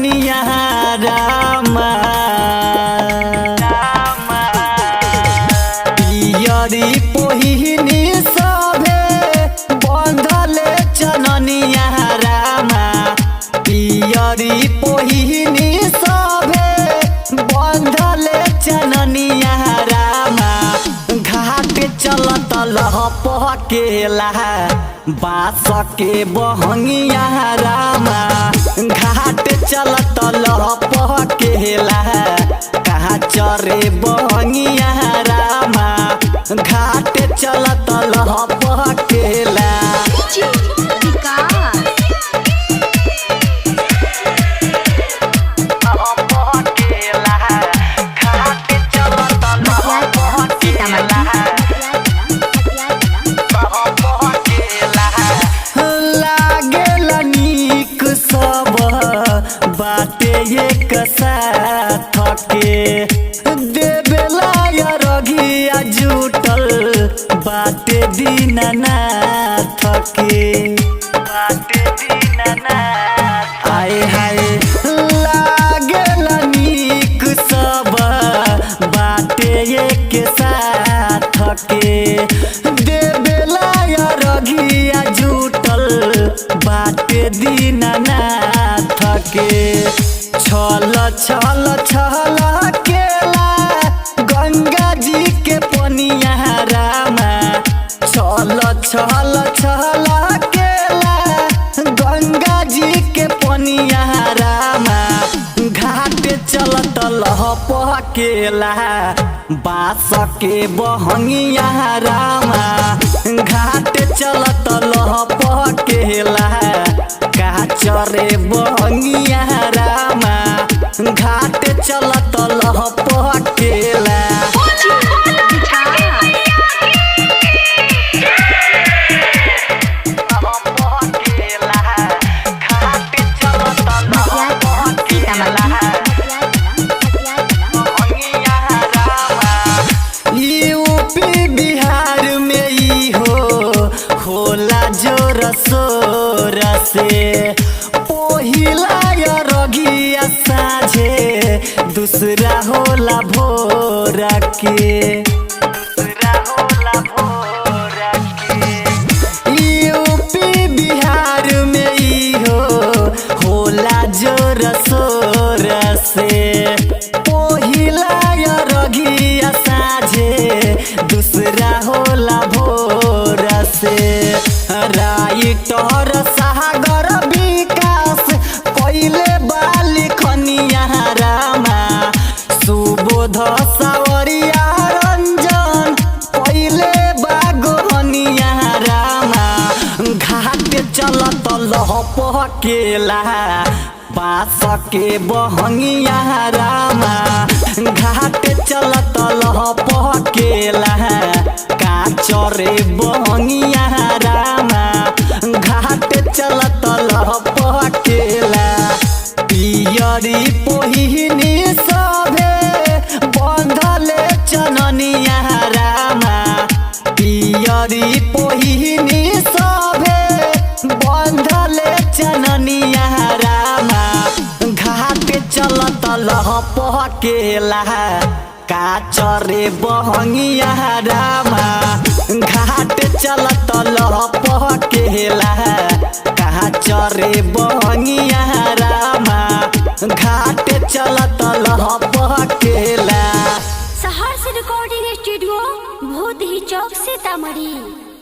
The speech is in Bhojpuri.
चननिया रामा पियरी पहिनी सभे बंधले चननिया रामा पियरी पहिनी सभे बंधले चननिया रामा घाट चलत लहपकेला बास के बहंगिया रामा घाट चलत लहपकेला कहाँ चरे बहंगिया रामा घाट चलत लहपकेला बाटे एक साथ के देवेला रघिया जुटल बाटे दीनानाथ के बाटे दीनानाथ आए हाय लागेला नीक सब बाटे एक साथ के देवेला रघिया जुटल बाटे दीनानाथ के छल छल छल केला गंगा जी के पनिया रामा छल छल छल केला गंगा जी के पनिया रामा घाट चलत लहपकेला बास के बहंगिया रामा घाट चलत लहपकेला चरे बहंगिया रामा घाट चलत लहपकेला यूपी बिहार में ई होला जोर सोर से पहिला रघिया साझे दूसरा होला भोर के यूपी बिहार में ई होला जोर सोर से पहिला रघिया साझे दूसरा होला भोर से राइटर सागर विकास कइले बाली खनिया रामा सुबोध सावरिया रंजन कइले बागोहनिया रामा घाट चलत लहपकेला बास के बहंगिया रामा घाट चलत लहपकेला चरे बहंगिया रामा घाट चलत लहपकेला पियरी पहिनी सभे बंधले चननिया रामा पियरी पहिनी सभे बंधले चननिया रामा घाट चलत लहपकेला चरे बहंगिया रामा घाट चलत लहपकेला चरे बहंगिया रामा घाट चलत लहपकेला। सहर्ष रिकॉर्डिंग स्टूडियो भूत ही चौक सीतामढ़ी।